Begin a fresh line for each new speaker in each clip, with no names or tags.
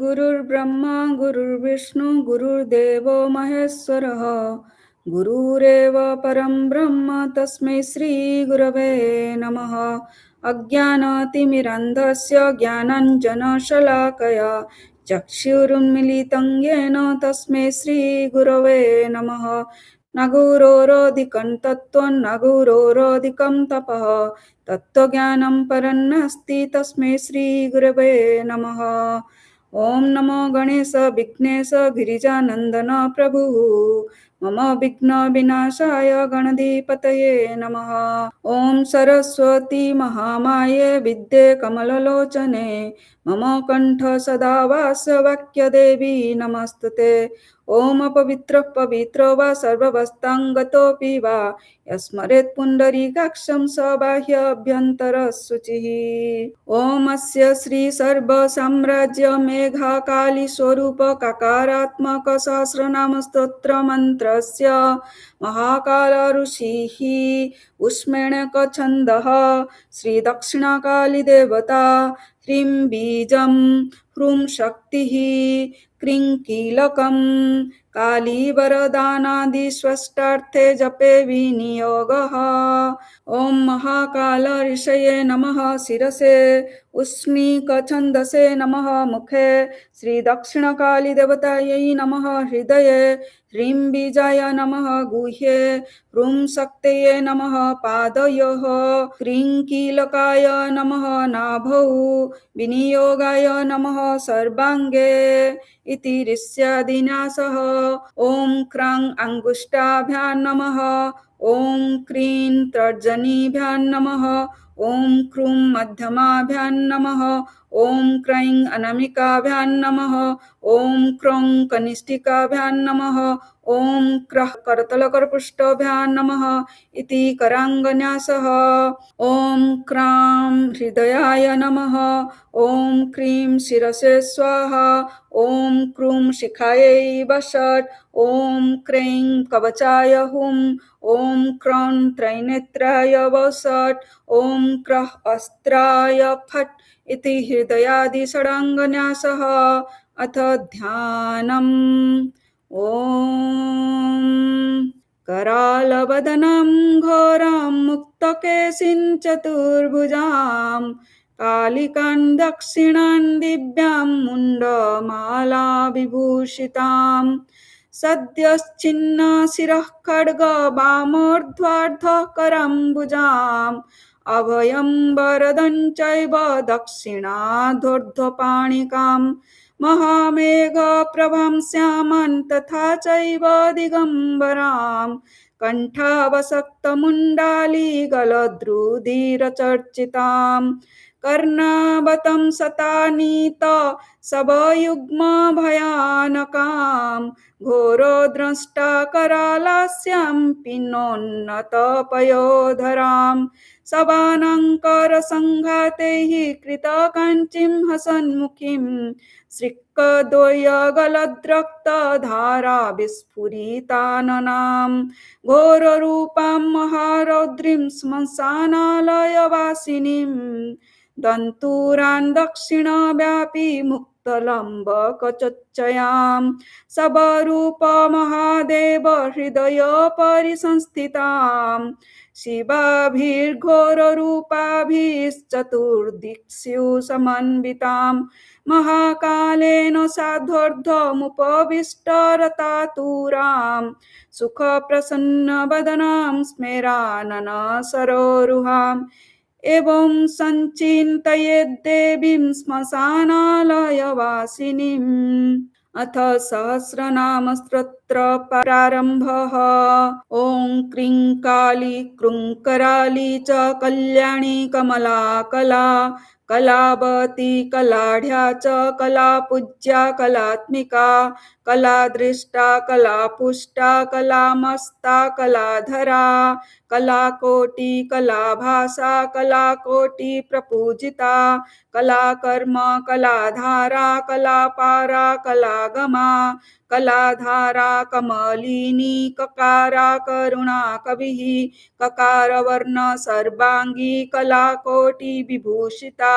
गुरुर्ब्रह्मा गुरुर्विष्णू गुरुर्देवो महेश्वरः गुरुरेव परं ब्रह्म तस्मै श्रीगुरवे नमः। अज्ञानतिमिरान्धस्य ज्ञानाञ्जनशलाकया चक्षुरुन्मीलितं येन तस्मै श्रीगुरवे नमः। न गुरोरधिकं तत्त्वं न गुरोरधिकं तपः तत्त्वज्ञानं परन्नास्ति तस्मै श्रीगुरवे नमः। ओम नमो गणेश विघ्नेश गिरिजानंदन प्रभु मम विघ्न विनाशाय गणधिपतये नमः। ओम सरस्वती महामाये विद्ये कमललोचने मम कंठ सदा वाक्य देवी नमस्तुते। ओम अपवित्र पवित्रो वा सर्ववस्थांगतोऽपि वा यस्मरेत् पुण्डरीकाक्षं स बाह्याभ्यन्तरशुचिः। ओम अस्य श्री सर्व साम्राज्य मेघाकाली स्वरूप काकारात्मक सहस्रनाम स्तोत्र मंत्रस्य महाकाल ऋषिः उष्मेणक छन्दः श्री दक्षिणाकाली देवता ह्रीं बीजं ह्रूं शक्तिः क्रीं कीलकं काली वरदानादि स्पष्टार्थे जपे विनियोगः। ओम महाकाल ऋषये नमः शिरसे उष्णीक छन्दसे नमः मुखे श्री दक्षिणकाली देवतायै नमः हृदये ह्रीं बीजाय नमः गुह्ये ह्रूं शक्तये नमः पादयोः क्रीं कीलकाय नमः नाभौ विनियोगाय नमः सर्वाङ्गे इति ऋष्यादिना सह। ओम क्रां अंगुष्ठाभ्यां नमः ओम क्रीं तर्जनीभ्यां नमः ओम क्रूं मध्यमाभ्यां नमः ओम क्रैं अनामिकाभ्यां नमः ओम क्रौं कनिष्ठिकाभ्यां नमः ओम क्रः करतलकरपृष्ठाभ्यां नमः इति कराङ्गन्यासः। ओम क्रां हृदयाय नमः ओम क्रीं शिरसे स्वाहा ओम क्रूं शिखायै वषट् ओम क्రైं कवचाय हुं ओम क्रौं त्रैनेत्राय वषट् ओम क्रः अस्त्राय फट् इति हृदयादि षडाङ्गन्यासः। अथ ध्यानम्। ओम करालवदनं घोरां मुक्तकेशिं चतुर्भुजां कालिकां दक्षिणां दिव्यां मुण्डमाला विभूषितां सद्यश्चिन्न शिरः खड्ग वामोर्ध्वार्धः कराम्बुजाम् अभयं वरदं चैव दक्षिणाधोर्ध्वपाणिकां महामेघप्रभां श्यामां तथा चैव दिगम्बरां कण्ठावसक्तमुण्डालीगलद्रुधिरचर्चितां कर्णावतं शतानीत शवयुग्मभयानकां घोरोद्रष्टा करालास्यां पिनोन्नतपयोधरां शवानाङ्करसङ्घातैः कृतकाञ्चीं हसन्मुखीं श्रिक्कद्वयगलद्रक्तधारा विस्फुरिताननां घोररूपां महारौद्रीं श्मशानालयवासिनीं दन्तूरान् दक्षिणव्यापी मुक्तलम्बकचच्चयां शवरूपमहादेव हृदय परिसंस्थितां शिवाभिर्घोररूपाभिश्चतुर्दिक्षु समन्वितां महाकालेन सार्धोर्ध्वमुपविष्टरतातुरां सुखप्रसन्नवदनां स्मेरानन सरोरुहाम् एवं संचिन्तयेद्देवीं श्मशानालयवासिनीम्। अथ सहस्रनाम स्तोत्र प्रारम्भः। ओं क्रीं काली क्रूं कराली च कल्याणी कमला कला कलावती कलाढ्या च कलापूज्या कलात्मिका कलादृष्टा कलापुष्टा कलामस्ता कलाधरा कलाकोटि कलाभासा कलाकोटि प्रपूजिता कलाकर्म कलाधारा कलापारा कलागमा कलाधारा कमलिनी ककारा करुणा कविः ककारवर्ण सर्वांगी कलाकोटि विभूषिता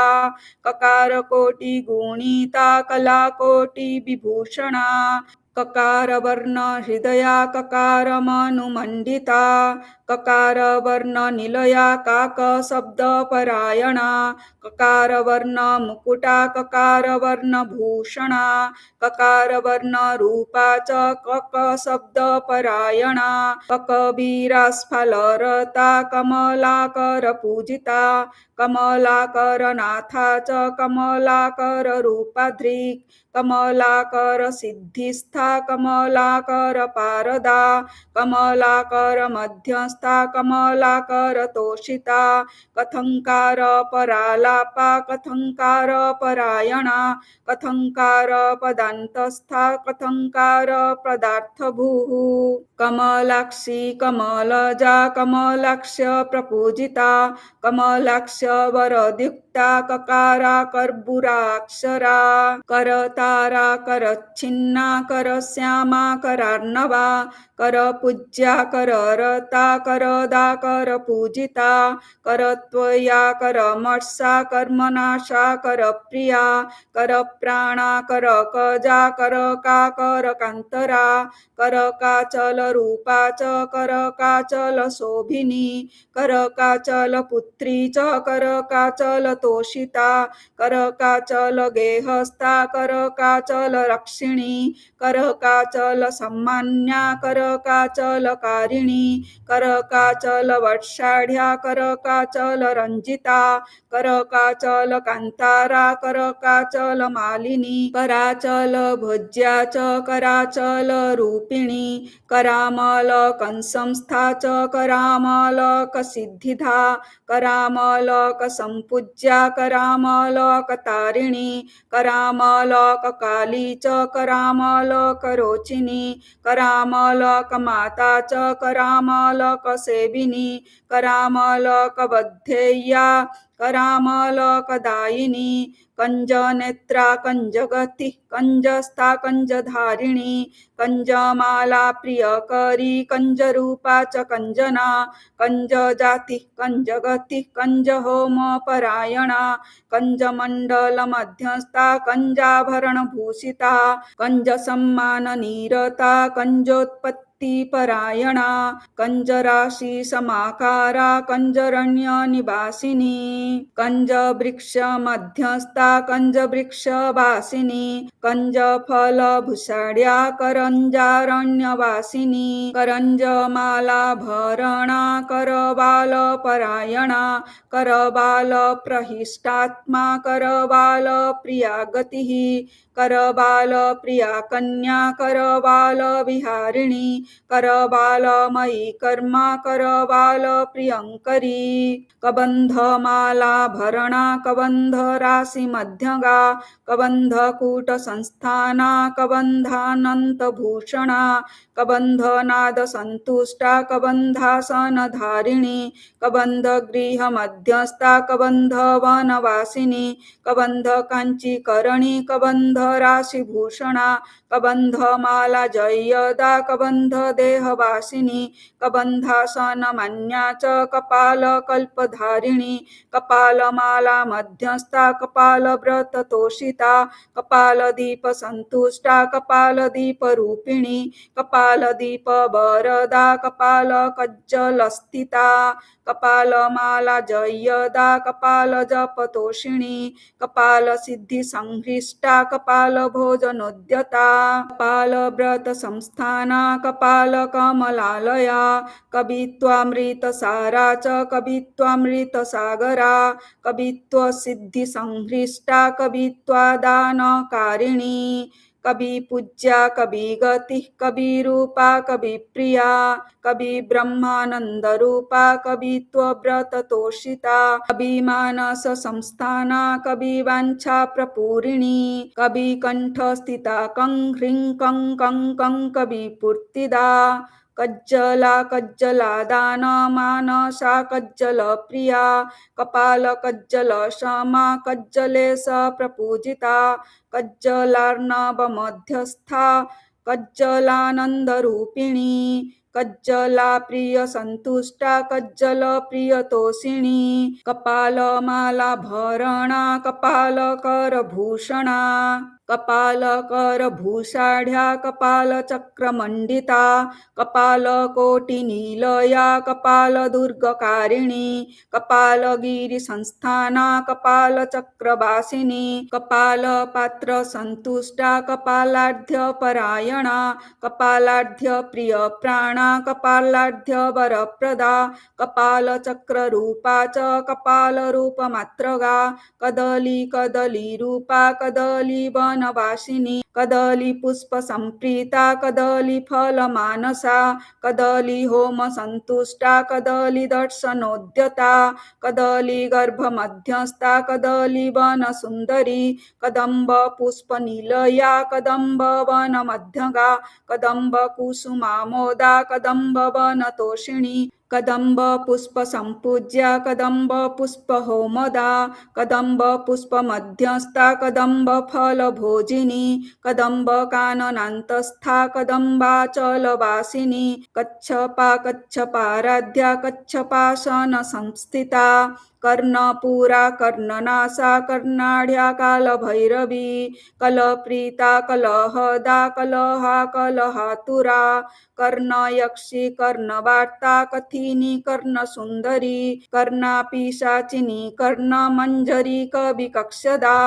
ककारकोटि गुणिता कलाकोटि विभूषणा ककारवर्ण हृदया ककारमनुमण्डिता ककारवर्ण निलया काक शब्दपरायणा ककारवर्ण मुकुटा ककारवर्ण भूषणा ककारवर्ण रूपा च कक शब्दपरायणा ककबीरा स्फलरता कमलाकर पूजिता कमलाकर नाथा च कमलाकर रूपाधृक् कमलाकर सिद्धिस्था कमलाकर पारदा कमलाकर मध्यस्था कमलाकर तोषिता कथंकार परालापा कथंकार परायणा कथंकार पदांतस्था कथंकार पदार्थभूः कमलाक्षी कमलजा कमलाक्ष प्रपूजिता कमलाक्ष वरद्युक्ता ककारा कर्पूराक्षरा करतारा करच्छिन्ना करश्यामा करार्णवा करपूज्या कररता करदा करपूजिता करत्वया करमर्षा कर्मनाशा करप्रिया करप्राणा करकजा करका करकान्तरा करकाचल रूपा च करकाचल शोभिनी करकाचल पुत्री च करकाचल तोषिता करकाचल गेहस्था करकाचल रक्षिणी करकाचल सम्मान्या करकाचल कारिणी करकाचल वत्साढ्या करकाचल रंजिता करकाचल कांतारा करकाचल मालिनी कराचल भोज्या च कराचल रूपिणी करामल कंसंस्था च करामल कसिद्धिधा करामल कसंपूज्या करामल कतारिणी करामल ककाली च करामल करोचिनी करामल कमाता च करामल कसेविनी करामल कबद्धेया करामल कदायिनी कंजनेत्रा कंजगति कंजस्था कंजधारिणी कंजमाला प्रियकरी कंजरूपा च कंजना कंजजाति कंजगति कंजहोम परायणा कंजमण्डल मध्यस्था कंजाभरण भूषिता कंजसम्मान नीरता कंजोत्पत्ति परायणा कंजराशि समाकारा कंजरण्य निवासिनी कंजवृक्ष मध्यस्था कंजवृक्ष वासिनी कंजफल भूषाढ्या करंजारण्यवासिनी करंजमाला भरणा करबाल परायणा करबाल प्रहिष्टात्मा करबाल प्रिया गतिः करबाल प्रिया कन्या करबाल विहारिणी करबालमयी कर्मा करबाल प्रियंकरी कबंधमाला भरणा कबंध राशि मध्यगा कबंधकूट संस्थाना कबंधानंत भूषणा कबंधनाद संतुष्टा कबंधासन धारिणी कबंध गृह मध्यस्था कबंध वनवासिनी कबंध कांची करणी कबंध राशि भूषणा कबंध माला जयदा कबंध देहवासिनी कबंधासन मान्या च कपाल कल्पधारिणी कपालमाला मध्यस्था कपाल व्रत तोषिता कपालदीप संतुष्टा कपालदीप रूपिणी कपालदीप वरदा कपाल कज्जलस्थिता कपालमाला जयदा कपाल जपतोषिणी कपाल सिद्धि संहृष्टा कपाल भोजनोद्यता कपाल व्रत संस्थाना कपाल कमलालया कवित्वामृत सारा च कवित्वामृत सागरा कवित्व सिद्धि संहृष्टा कवित्वादान कारिणी कवि पूज्या कवि गति कवि रूपा कवि प्रिया कवि ब्रह्मानंद रूपा कवित्व व्रत तोषिता कवि मानस संस्थाना कवि वांछा प्रपूरिणी कवि कंठ स्थिता कं ह्रीं कं कं कं कवि पूर्तिदा कज्जला कज्जला दान मानसा कज्जल प्रिया कपाल कज्जल क्षमा कज्जलेश प्रपूजिता कज्जलार्णव मध्यस्था कज्जलानन्दरूपिणी कज्जला प्रिय संतुष्टा कज्जल प्रिय तोषिणी कपालमाला भरणा कपाल कर भूषणा कपाल कर भूषाढ्या कपाल चक्रमंडिता कपाल कोटी नीलया कपाल दुर्गकारिणी कपाल गिरी संस्थाना कपाल चक्रवासिनी कपाल पात्र संतुष्टा कपालाढ्य परायणा कपालाढ्य प्रिय प्राणा कपालाढ्य वरप्रदा कपाल चक्र रूपा च कपाल रूप मात्रगा कदली कदली रूपा कदली वनवासिनी कदली पुष्प संप्रीता कदली फल मानसा कदली होम संतुष्टा कदली दर्शनोद्यता कदली गर्भ मध्यस्था कदली वन सुंदरी कदंब पुष्प निलया कदंब वन मध्यगा कदंब कुसुमामोदा कदंब वन तोषिणी कदंब पुष्प संपूज्या कदंब पुष्प होमदा कदंब पुष्प मध्यस्था कदंब फल भोजिनी कदंब काननांतस्था कदंबाचल वासिनी कच्छपाराध्या कच्छपासन संस्थिता कर्णपुरा कर्णनासा कर्णाढ्या कालभैरवी कलप्रीता कलहदा कलहा कलहातुरा कर्णयक्षी कर्णवार्ता कथिनी कर्णसुंदरी कर्णापिशाचिनी कर्णमंजरी कविकक्षदा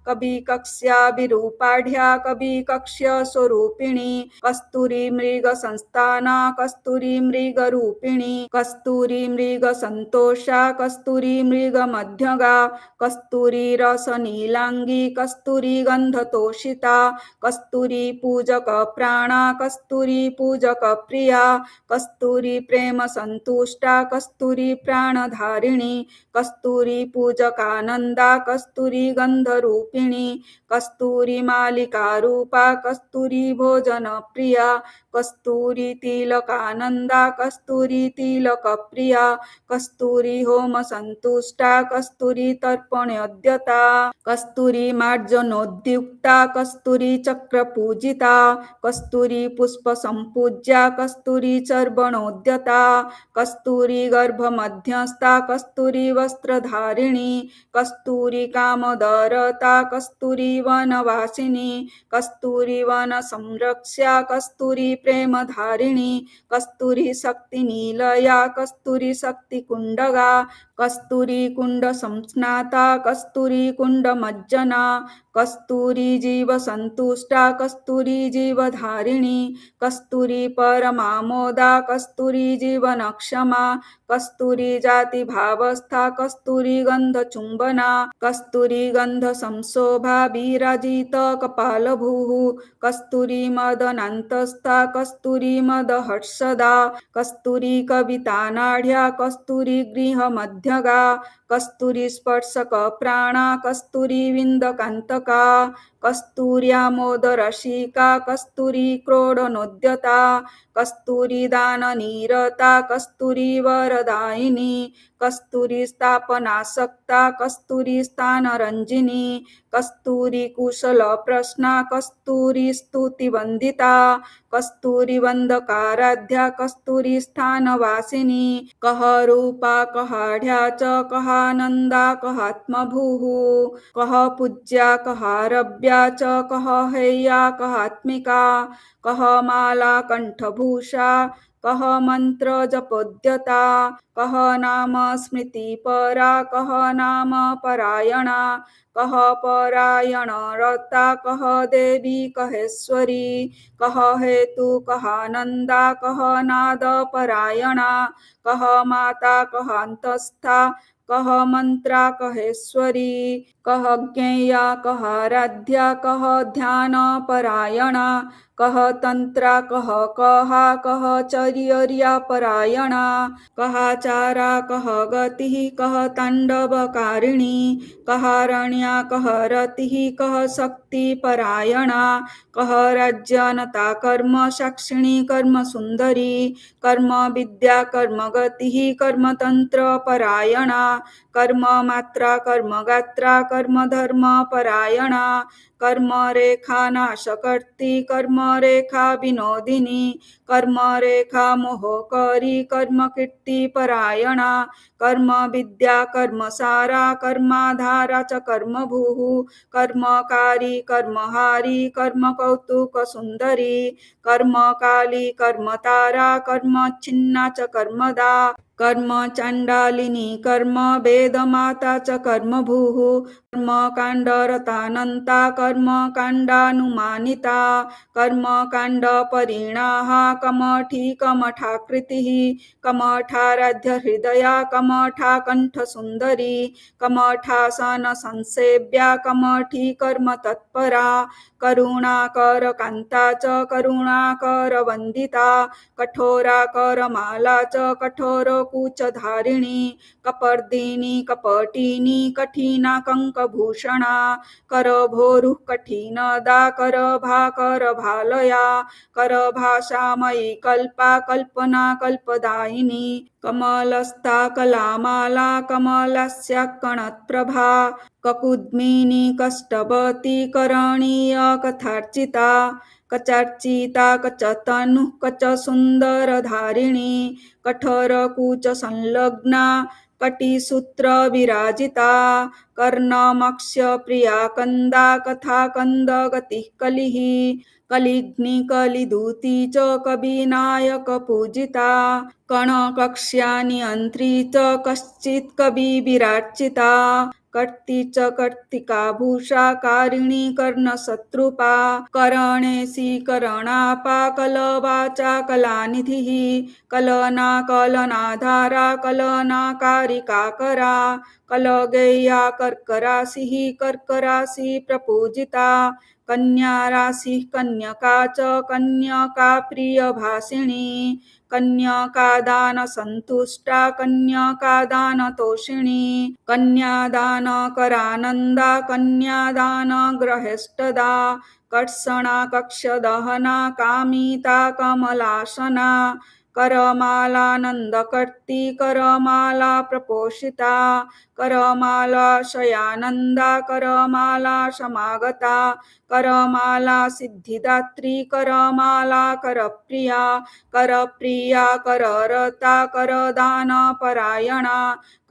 कविकक्ष्या विरूपाढ्या कविकक्ष्य स्वरूपिणी कस्तुरी मृग संस्थाना कस्तुरी मृग रूपिणी कस्तुरी मृग संतोषा कस्तुरी मृग मध्यगा कस्तुरी रस नीलांगी कस्तुरी गंध तोषिता कस्तुरी पूजक प्राणा कस्तुरी पूजक प्रिया कस्तुरी प्रेम संतुष्टा कस्तुरी प्राणधारिणी कस्तुरी पूजकानंदा कस्तुरी गंधरूपिणी कस्तुरी मालिका रूपा कस्तुरी भोजन प्रिया कस्तुरी तिलकानंदा कस्तुरी तिलक प्रिया कस्तुरी होम संतुष्टा कस्तुरी तर्पणोद्यता कस्तुरी मार्जनोद्युक्ता कस्तुरी चक्र पूजिता कस्तुरी पुष्प संपूज्या कस्तुरी चर्वणोद्यता कस्तुरी गर्भ मध्यस्था कस्तुरी वस्त्रधारिणी कस्तुरी कामदरता कस्तुरी वनवासिनी कस्तुरी वन संरक्ष्या कस्तुरी प्रेमधारिणी कस्तुरी शक्ती नीलया कस्तुरी शक्ती कुंडगा कस्तुरी कुंड संस्नाता कस्तुरी कुंड मज्जना कस्तुरी जीव संतुष्टा कस्तुरी जीवधारिणी कस्तुरी परमामोदा कस्तुरी जीवनक्षमा कस्तुरी जाति भावस्था कस्तुरी गंध चुंबना कस्तुरी गंध संशोभा विराजित कपालभूः कस्तुरी मदनांतस्था कस्तुरी मदहर्षदा कस्तुरी कवितानाढ्या कस्तुरी गृह मध्यगा कस्तुरी स्पर्शक प्राणा कस्तुरी विंदकांतका कस्तुर्यामोदरसिका कस्तुरी क्रोडनोद्यता कस्तुरी दाननीरता कस्तुरी वरदायिनी कस्तुरी स्थापनासक्ता कस्तुरी स्थानरंजिनी कस्तुरी कुशल प्रश्ना कस्तुरी स्तुतिवंदिता कस्तुरी वंदकाराध्या कस्तुरी स्थानवासिनी कह रूपा कहाढ्या च कहानंदा कहात्मभूः कह पूज्या कहारभ्या च कह हेया कहात्मिका कह माला कंठभूषा कह मंत्र जपोद्यता कह नाम स्मृति परा कह नाम परायणा कह परायण रता कह देवी कहेश्वरी कह हेतु कहानंदा कह नाद परायणा कह माता कह अंतस्था कह मंत्रा कहेश्वरी कह ज्ञेया कह आराध्या कह ध्यान परायणा कह तंत्रा कह कहा कह चर्या परायणा कहाचारा कह गति कह तांडवकारिणी कहारण्या कह रति कह शक्ति परायणा कह राज्यनता कर्म साक्षिणी कर्म सुंदरी कर्म विद्या कर्म गति कर्म तंत्र परायणा कर्म मात्रा कर्म गात्रा कर्म धर्म परायणा कर्म रेखा नाशकर्ती कर्म कर्मरेखा विनोदिनी कर्मरेखा मोहकरी कर्मकीर्तिपरायणा कर्मविद्या कर्मसारा कर्माधारा च कर्मभूः कर्मकारी कर्महारी कर्मकौतुकसुन्दरी कर्मकाली कर्मतारा कर्मच्छिन्ना च कर्मदा कर्मचाण्डालिनी कर्मवेदमाता च कर्मभूः कर्मकाण्डरतानन्ता कर्मकाण्डानुमानिता कर्मकाण्डपरिणाः कमठी कमठाकृतिः कमठाराध्यहृदया कमठा कण्ठसुन्दरी कमठासनसंसेव्या कमठी कर्मतत्परा करुणाकरकान्ता च करुणाकरवन्दिता कठोराकरमाला च कठोरकूचधारिणी कपर्दिनी कपटिनी कठिना कङ्कभूषणा करभोरुः कठिनदा करभाकरभालया करभाषामयी कल्पा कल्पना कल्पदायिनी कमलस्था कलामाला कमलस्य कणत्प्रभा ककुद्मिनी कष्टवती करणीय कथार्चिता कचर्चिता कचतनुः कचसुन्दरधारिणी कठोरकूचसंलग्ना कटिसूत्रविराजिता कर्णमक्ष्यप्रिया कन्दा कथाकन्दगतिः कलिः कलिग्नि कलिदूती च कविनायकपूजिता कणकक्ष्यानियन्त्री च कश्चित् कविविरार्चिता कर्ति च कर्तिकाभूषा कारिणी कर्णशत्रुपा करणेशी करणापा कलवाचा कलानिधिः कलना कलनाधारा कलनाकारिकाकरा कलगेया कर्कराशिः कर्कराशि प्रपूजिता कन्याराशिः कन्यका च कन्यका प्रियभाषिणी कन्यकादानसन्तुष्टा कन्यकादानतोषिणी कन्यादानकरानन्दा कन्यादानग्रहेष्टदा कर्षणा कक्षदहना कामिता कमलासना करमालानन्दकर्ती करमाला प्रपोषिता करमाला शयानन्दा करमाला समागता करमाला सिद्धिदात्री करमाला करप्रिया करप्रिया कररता करदानपरायणा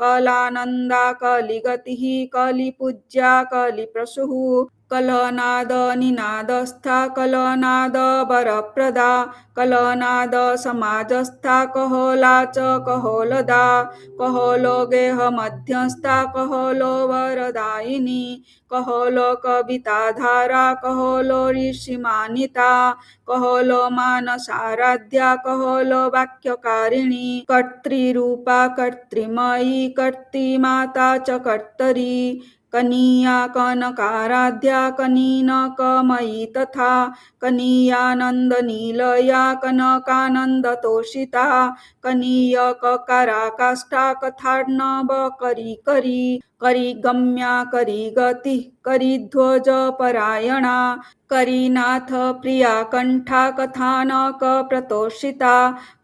कलानन्दा कलिगतिः कलिपूज्या कलिप्रसूः कलनादनिनादस्था कलनादवरप्रदा कलनादसमाजस्था कहोला च कहोलदा कहोलोगेहमध्यस्था कहोलो वरदायिनी कहोलो कविताधारा कहोलो ऋषिमानिता कहोलो मानसाराध्या कहोलो वाक्यकारिणी कर्तृरूपा कर्तृमयी कर्तृमाता च कर्तरी कनीया कनकाराध्या कनीनकमयी तथा कनीयानन्दनीलया कनकानन्दतोषिता कनीयककाराकाष्ठा कथार्णवकरी करी करिगम्या करिगतिः करिध्वजपरायणा करीनाथ प्रिया कण्ठा कथानकप्रतोषिता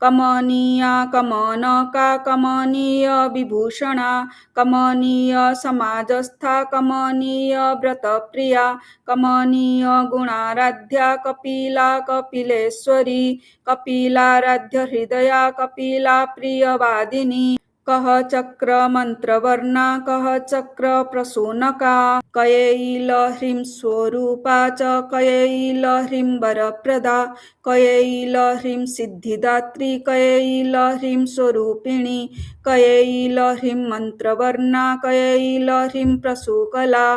कमनीया कमनका कमनीय विभूषणा कमनीय समाजस्था कमनीय व्रतप्रिया कमनीय गुणाराध्या कपिला कपिलेश्वरी कपिलाराध्य हृदया कपिला प्रियवादिनी कः चक्र मंत्रवर्णा कः चक्र प्रसूनका कयैल ह्रीं स्वरूपा च कयैल ह्रीं वरप्रदा कयैल ह्रीं सिद्धिदात्री कयैल ह्रीं स्वरूपिणी कयैल ह्रीं मंत्रवर्णा कयैल ह्रीं प्रसूकला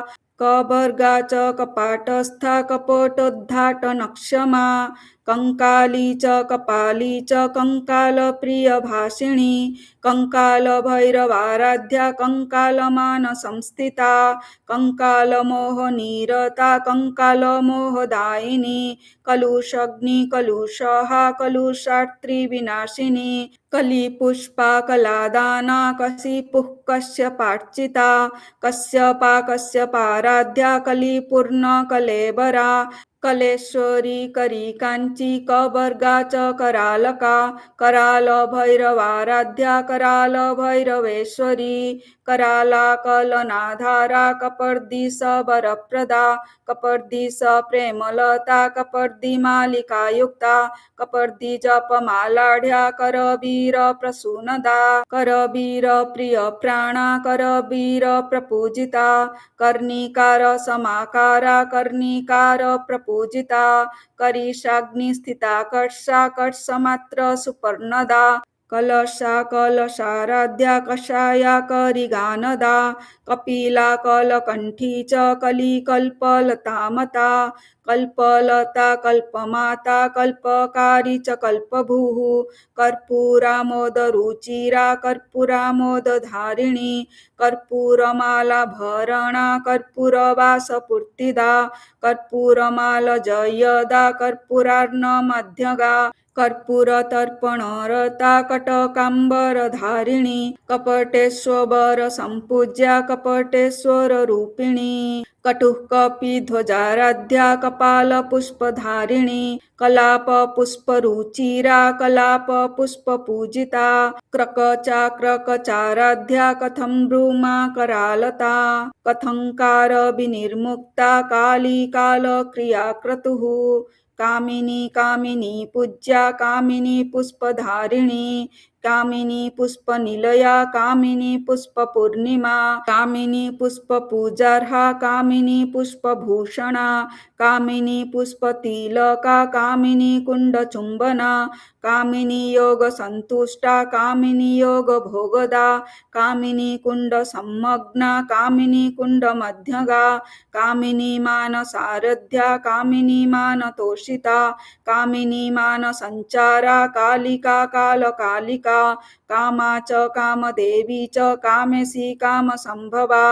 कवर्गा च कपाटस्था कपटोद्धाटनक्षमा कंकाली च कपाली च कंकालप्रियभाषिणी कंकालभैरवाराध्या कंकालमानसंस्थिता कंकालमोहनिरता कंकालमोहदायिनी कलुषग्निकलुषहा कलुषार्त्रिविनाशिनी कलिपुष्पा कलादाना कशिपुः कश्यपार्चिता कश्यपा कश्यपाराध्या कलिपूर्ण कलेबरा कलेश्वरी करी कांची कबर्गा च करालका कराल भैरवाराध्या कराल भैरवेश्वरी कराला कलनाधारा कपर्दी सबरप्रदा कपर्दी स प्रेमलता कपर्दी मालिकायुक्ता कपर्दी जपमालाढ्या करवीर प्रसूनदा करवीर प्रिय प्राणा करवीर प्रपूजिता कर्णिकार समाकारा कर्णिकार प्रपूजिता करीशाग्निस्थिता कक्षा कक्षमात्र सुपर्णदा कलशा कलशाराध्या कषाया करिगानदा कपिला कलकंठी च कलिकल्पलतामता कल्पलता कल्पमाता कल्पकारी च कल्पभूः कर्पूरामोदरुचिरा कर्पूरामोदधारिणी कर्पूरमालाभरणा कर्पूरवासपूर्तिदा कर्पूरमालजयदा कर्पूरार्णमध्यगा कर्पूरतर्पणरता कटकाम्बरधारिणी कपटेश्वर संपूज्या कपटेश्वररूपिणी कटुः कपिध्वजाराध्या कपालपुष्पधारिणी कलापपुष्परुचिरा कलापपुष्पपूजिता क्रकचाक्रकचाराध्या कथं ब्रूमा करालता कथंकार विनिर्मुक्ता काली कालक्रियाक्रतुः कामिनी कामिनी पूज्या कामिनी पुष्पधारिणी कामिनी पुष्पनिलया कामिनी पुष्पपूर्णिमा कामिनी पुष्पपूजार्हा कामिनी पुष्पभूषणा कामिनी पुष्पतिलका कामिनी कुण्डचुम्बना कामिनी योगसन्तुष्टा कामिनी योगभोगदा कामिनी कुण्डसंमग्ना कामिनी कुण्डमध्यगा कामिनी मानसारध्या कामिनी मानतोषिता कामिनी मानसञ्चारा कालिका कालकालिका कामा च कामदेवी च कामेशी कामसंभवा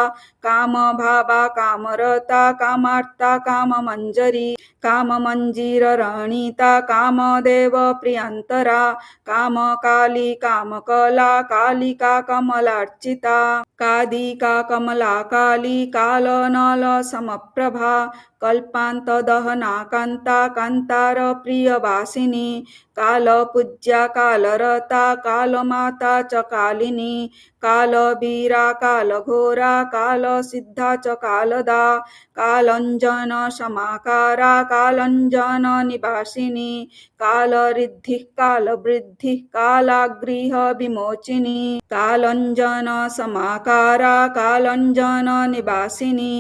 कामभावा कामरता कामार्ता काममञ्जरी काममञ्जीररणीता कामदेव प्रियन्तरा कामकाली कामकला कालिका कमलार्चिता कादिका कमला काली कालनलसमप्रभा कल्पान्तदहना कान्ता कान्तार प्रियवासिनी कालपूज्या कालरता कालमाता च कालिनी कालवीरा कालघोरा कालसिद्धा च कालदा कालञ्जन समाकारा कालञ्जन निवासिनी कालरिद्धिः कालवृद्धिः कालागृह विमोचिनी कालञ्जन समाकारा कालञ्जन निवासिनी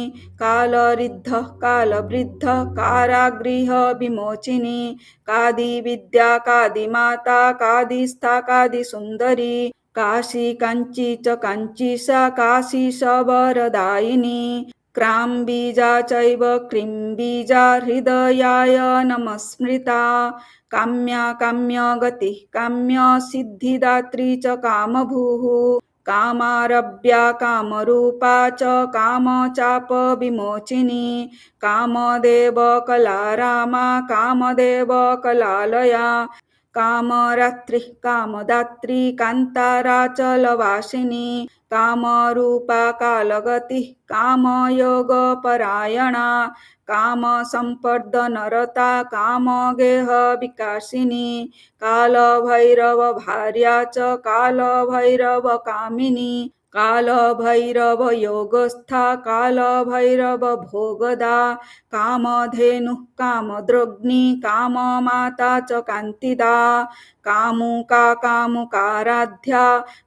कालरिद्धः कालवृद्धः कारागृह विमोचिनी कादिविद्या कादिमाता कादिस्था कादिसुन्दरी काशी काञ्ची च काञ्चीसा काशी सबरदायिनी क्राम्बीजा चैव क्रीम्बीजा हृदयाय नमस्मृता काम्या काम्यगतिः काम्य सिद्धिदात्री च कामभूः कामारभ्या कामरूपा च कामचापविमोचिनी कामदेवकलारामा कामदेवकलालया कामरात्रिः कामदात्री कान्ताराचलवासिनी कामरूपा कालगतिः कामयोगपरायणा कामसम्पदनरता कामगेहविकासिनी कालभैरवभार्या च कालभैरवकामिनी कालभैरवयोगस्था कालभैरवभोगदा कामधेनुः कामद्रग्नी काममाता च कान्तिदा कामुका कामुकाराध्या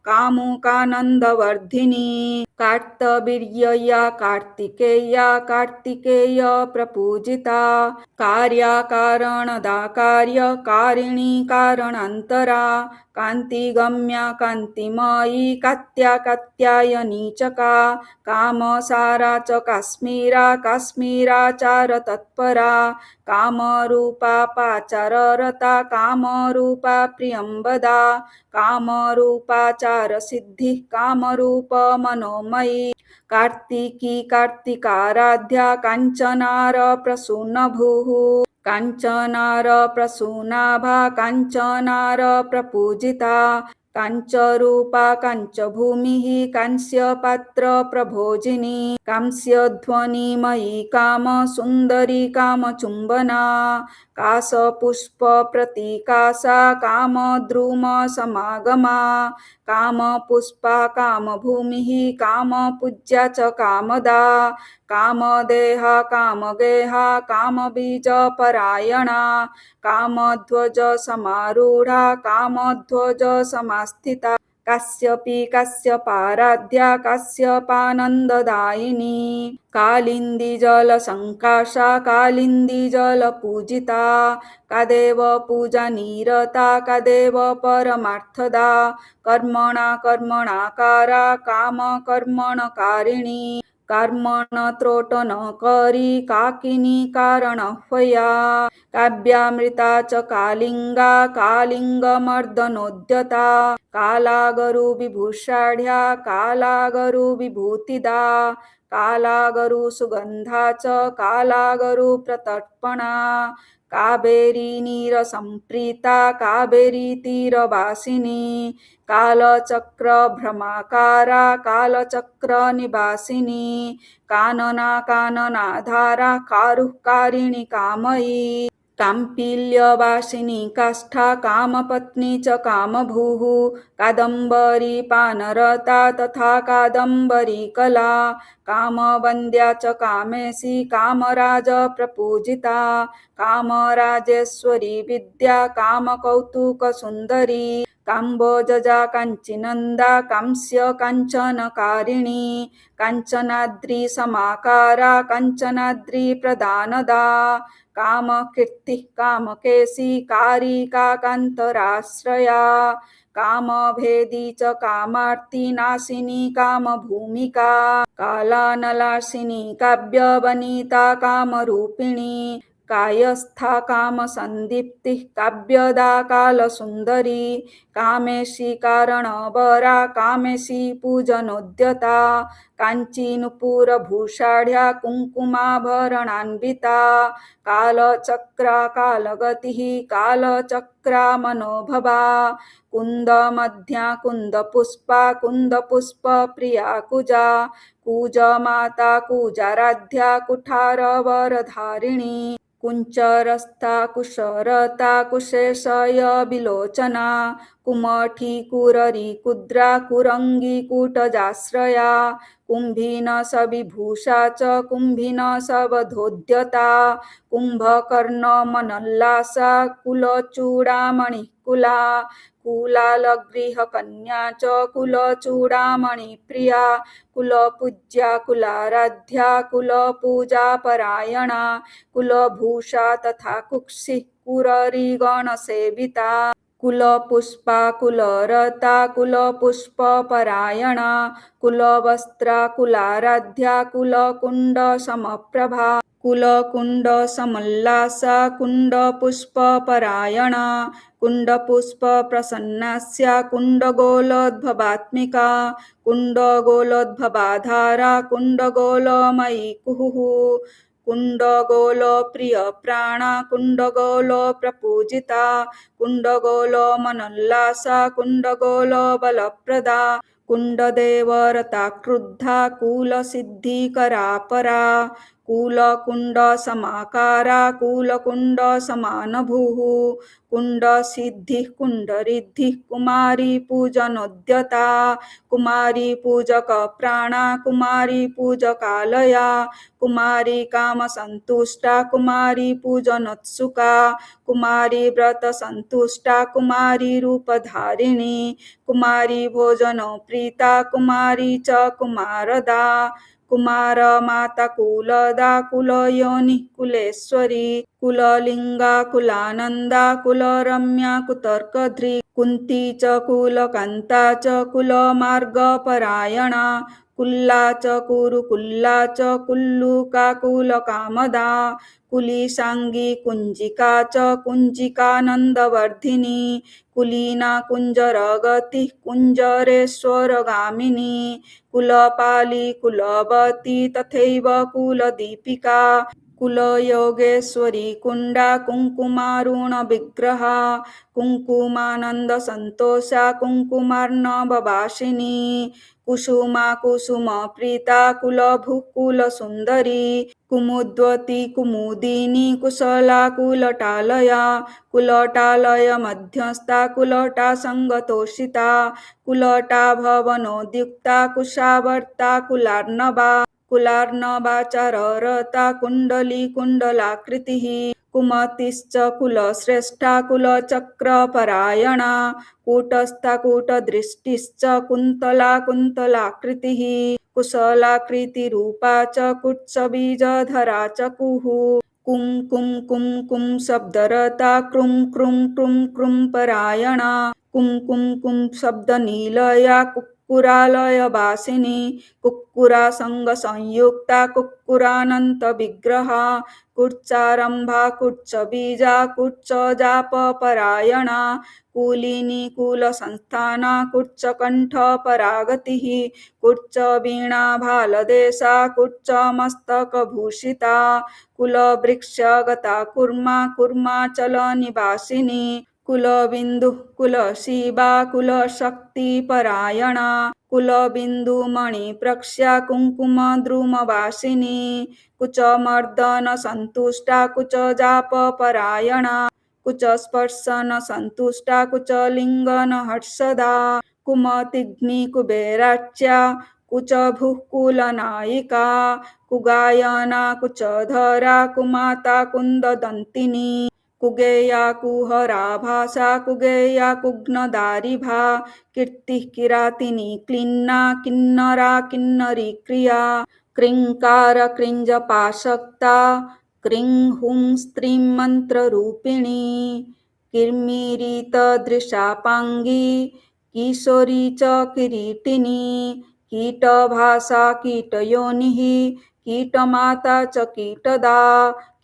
कामुकानन्दवर्धिनी कार्तवीर्यया कार्तिकेया कार्तिकेय प्रपूजिता कार्याकारणदा कार्यकारिणी कारणान्तरा कान्तिगम्या कान्तिमयी कात्या कात्यायनी च कामसारा च काश्मीरा काश्मीराचारतत्परा कामरूपा पाचाररता कामरूपा प्रियंवदा कामरूपाचारसिद्धिः कामरूपमनोमयी कार्तिकी कार्तिकाराध्या काञ्चनार प्रसूनभूः काञ्चनार प्रसूनाभा काञ्चनार प्रपूजिता काञ्चरूपा काञ्चभूमिः कांस्यपात्रप्रभोजिनी कांस्यध्वनिमयी कामसुन्दरी कामचुम्बना काशपुष्पप्रतीकासा कामद्रुमसमागमा कामपुष्पा कामभूमिः कामपूज्या च कामदा कामदेहा कामगेहा कामबीजपरायणा कामध्वजसमारूढा कामध्वजसमास्थिता काश्यपी काश्यपाराध्या काश्यपानन्ददायिनी कालिन्दीजलसङ्काशा कालिन्दीजलपूजिता कादेवपूजानिरता कादेव परमार्थदा कर्मणा कर्मणाकारा कामकर्मणकारिणी कर्मणत्रोटनकरी काकिनी कारणह्वया काव्यामृता च कालिङ्गा कालिङ्गमर्दनोद्यता कालागरुविभूषाढ्या कालागरुविभूतिदा कालागरुसुगन्धा च कालागरुप्रतर्पणा कावेरीनीरसम्प्रीता कावेरीतीरवासिनी कालचक्रभ्रमाकारा कालचक्रनिवासिनी कानना काननाधारा कारुकारिणी कामयी काम्पील्यवासिनी काष्ठा कामपत्नी च कामभूः कादम्बरी पानरता तथा कादम्बरी कला कामवन्द्या च कामेशी कामराजप्रपूजिता कामराजेश्वरी विद्या कामकौतुकसुन्दरी काम्बोजजा काञ्चीनन्दा कांस्य काञ्चनकारिणी काञ्चनाद्रिसमाकारा काञ्चनाद्रिप्रदानदा कामकीर्तिः कामकेशी कारिका कान्तराश्रया कामभेदी च कामार्ती नाशिनी कामभूमिका कालानलाशिनी काव्यवनिता कामरूपिणी कायस्था कामसन्दीप्तिः काव्यदा कालसुन्दरी कामेशी कारणवरा कामेशी पूजनोद्यता काञ्चीनुपुरभूषाढ्या कुङ्कुमाभरणान्विता कालचक्रा कालगतिः कालचक्रा मनोभवा कुन्दमध्या कुन्दपुष्पा कुन्दपुष्पप्रिया कुजा कूजमाता कूजाराध्या कुठारवरधारिणी कुञ्चरस्था कुशरता कुशेशयविलोचना कुमठी कुररी कुद्रा कुरङ्गी कूटजाश्रया कुम्भिनसविभूषा च कुम्भिनसवधोद्यता कुम्भकर्णमनल्लासा कुलचूडामणिकुला कुलालगृहकन्या च कुलचूडामणिप्रिया कुलपूज्या कुलाराध्या कुलपूजापरायणा कुलभूषा तथा कुक्षिः कुररिगणसेविता कुलपुष्पा कुलरता कुलपुष्पपरायणा कुलवस्त्रा कुलाराध्या कुलकुण्डसमप्रभा कुलकुण्डसमल्लासा कुण्डपुष्पपरायणा कुण्डपुष्पप्रसन्नास्या कुण्डगोलोद्भवात्मिका कुण्डगोलोद्भवाधारा कुण्डगोलमयी कुहुः कुण्डगोलप्रियप्राणा कुण्डगोलप्रपूजिता कुण्डगोलमनोल्लासा कुण्डगोलबलप्रदा कुण्डदेवरता क्रुद्धा कुलसिद्धिकरा परा कुलकुण्डसमाकारा कुलकुण्डसमानभूः कुण्डसिद्धिः कुण्डरिद्धिः कुमारी पूजनोद्यता कुमारी पूजकप्राणा कुमारी पूजकालया कुमारी कामसन्तुष्टा कुमारी पूजनोत्सुका कुमारी व्रतसन्तुष्टा कुमारी रूपधारिणी कुमारी भोजनप्रीता कुमारी च कुमारदा कुमारमाता कुलदा कुलयोनिः कुलेश्वरी कुललिङ्गा कुलानन्दा कुलरम्या कुतर्कध्री कुन्ती च कुलकान्ता च कुलमार्गपरायणा कुल्ला च कुरुकुल्ला च कुल्लुका कुलकामदा कुलिशाङ्गी कुञ्जिका च कुञ्जिकानन्दवर्धिनी कुलीना कुञ्जरगतिः कुञ्जरेश्वरगामिनी कुलपाली कुलवती तथैव कुलदीपिका कुलयोगेश्वरी कुण्डा कुङ्कुमारुणविग्रहा कुङ्कुमानन्दसन्तोषा कुङ्कुमार्णववासिनी कुसुमा कुसुमप्रीता कुलभुकुलसुन्दरी कुमुद्वती कुमुदिनी कुशला कुलटालया कुलटालय मध्यस्था कुलटा सङ्गतोषिता कुलटा भवनोद्युक्ता कुशावर्ता कुलार्णवा कुलार्णवाचाररता कुण्डली कुण्डलाकृतिः कुमतिश्च कुलश्रेष्ठा कुलचक्रपरायणा कूटस्था कूटदृष्टिश्च कुन्तला कुन्तलाकृतिः कुशलाकृतिरूपा च कुत्सबीजधरा च कुः कुं कुं कुं कुं शब्दरता क्रुं क्रुं क्रुं क्रुं परायणा कुं कुं कुं शब्दनीलया कुक्कुरालयवासिनी कुक्कुरासङ्गसंयुक्ता कुक्कुरानन्तविग्रहा कुच्चारम्भा कुच्चबीजा कुच्चजापपरायणा कुलिनी कुलसंस्थाना कुच्चकण्ठपरागतिः कुच्चवीणाभालदेशा कुच्चमस्तकभूषिता कुलवृक्षगता कुर्मा कुर्माचलनिवासिनी कुलबिन्दुः कुलशिवा कुलशक्तिपरायणा कुलबिन्दुमणिप्रक्ष्या कुङ्कुमद्रुमवासिनी कुचमर्दनसन्तुष्टा कुचजापपरायणा कुचस्पर्शनसन्तुष्टा कुचलिङ्गनहर्षदा कुमतिग्निकुबेराच्या कुचभुः कुलनायिका कुगायना कुचधरा कुमाता कुन्ददन्तिनी कुगेया कुहराभासा कुगेया कुग्नदारिभा कीर्तिः किरातिनी क्लिन्ना किन्नरा किन्नरी क्रिया क्रिङ्कार क्रिञ्जपाशक्ता क्रीं हुं स्त्रीं मन्त्ररूपिणी किर्मीरितदृशापाङ्गी किशोरी च किरीटिनी कीटभासा कीटयोनिः कीटमाता च कीटदा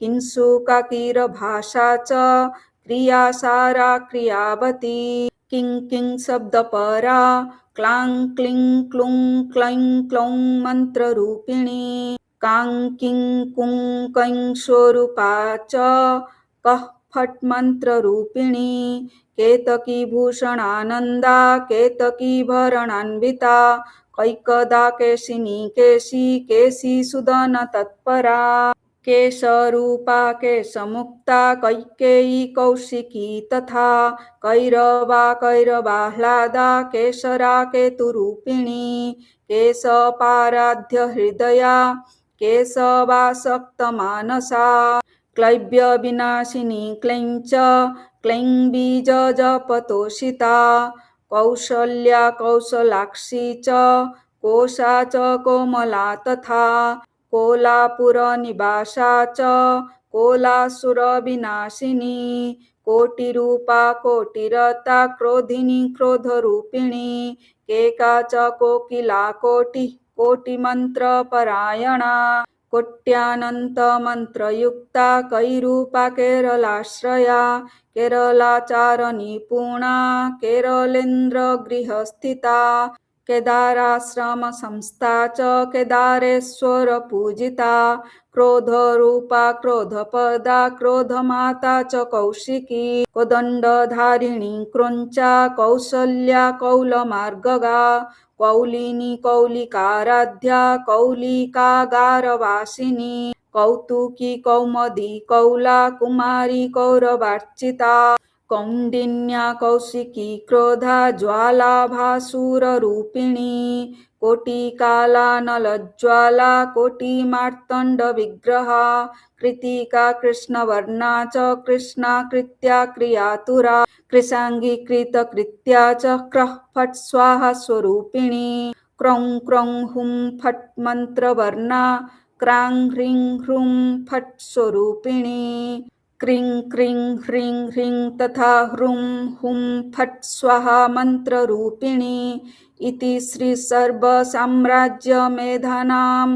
किंशुकाकीरभाषा च क्रियासारा क्रियावती किं किं शब्दपरा क्लां क्लीं क्लूं क्लैं क्लौं मन्त्ररूपिणी कां किं कुं कैं स्वरूपा च कः फट् मन्त्ररूपिणी केतकी भूषणानन्दा केतकी भरणान्विता कैकदा केशिनी केशी केशी सुदन तत्परा केशरूपा केशमुक्ता कैकेयी कौशिकी तथा कैरवा कैरवाह्लादा केशरा केतुरूपिणी केशपाराध्यहृदया केशवासक्तमानसा क्लैब्यविनाशिनी क्लैञ्च क्लैङ्बीजजपतोषिता कौशल्या कौशलाक्षी च कोशा च कोमला तथा कोलापुरनिवासा च कोलासुरविनाशिनी कोटिरूपा कोटिरता क्रोधिनी क्रोधरूपिणी केका च कोकिला कोटिः कोटिमन्त्रपरायणा कोट्यानन्तमन्त्रयुक्ता कैरूपा केरलाश्रया केरलाचारनिपुणा केरलेन्द्रगृहस्थिता केदाराश्रमसंस्था च केदारेश्वरपूजिता क्रोधरूपा क्रोधपदा क्रोधमाता च कौशिकी कोदण्डधारिणी क्रौञ्चा कौसल्या कौलमार्गगा कौलिनी कौलिकाराध्या कौलिकागारवासिनी कौतुकी कौमदी कौला कुमारी कौरवार्चिता कौण्डिन्या कौशिकी क्रोधा ज्वालाभासुररूपिणी कोटिकालानलज्ज्वाला कोटिमार्तण्डविग्रहा कृतिका कृष्णवर्णा च कृष्णाकृत्या क्रियातुरा कृशाङ्गी कृतकृत्या च क्रः फट् स्वाहा स्वरूपिणी क्रौं क्रौं हुं फट् मन्त्रवर्णा क्रां ह्रीं ह्रूं फट् स्वरूपिणी क्रीं क्रीं ह्रीं ह्रीं तथा ह्रूं हुं फट् स्वाहा मन्त्ररूपिणी इति श्री सर्वसाम्राज्यमेधानां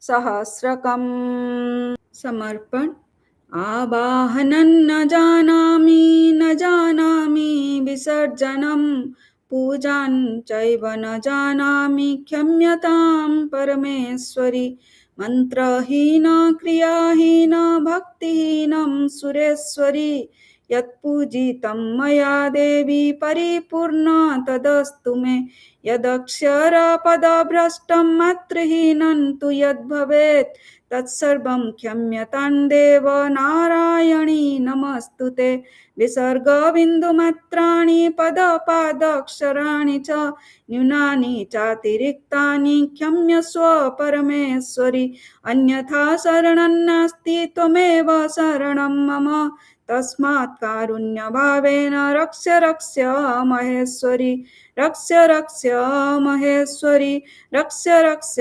सहस्रकम् समर्पण आवाहनं न जानामि विसर्जनं पूजां चैव न जानामि क्षम्यतां परमेश्वरि मन्त्रहीन क्रियाहीन भक्तिहीनं सुरेश्वरी यत्पूजितं मया देवी परिपूर्ण तदस्तु मे यदक्षरपदभ्रष्टं मातृहीनं तु यद्भवेत् तत्सर्वं क्षम्यतां देव नारायणी नमस्तुते विसर्गबिन्दुमात्राणि पदपादक्षराणि च न्यूनानि चातिरिक्तानि क्षम्यस्व परमेश्वरि अन्यथा शरणं नास्ति त्वमेव शरणं मम तस्मात् कारुण्यभावेन रक्ष रक्ष महेश्वरि रक्ष रक्ष महेश्वरि रक्ष रक्ष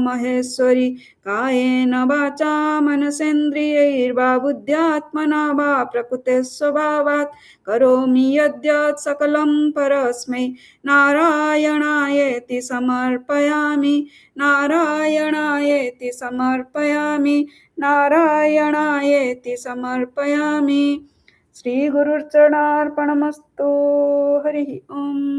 महेश्वरि कायेन वाचा मनसेन्द्रियैर्वा बुद्ध्यात्मना वा प्रकृते स्वभावात् करोमि यद्यत् सकलं परस्मै नारायणायेति समर्पयामि नारायणायेति समर्पयामि नारायणायेति समर्पयामि श्रीगुरुचरणार्पणमस्तु हरिः ओम्।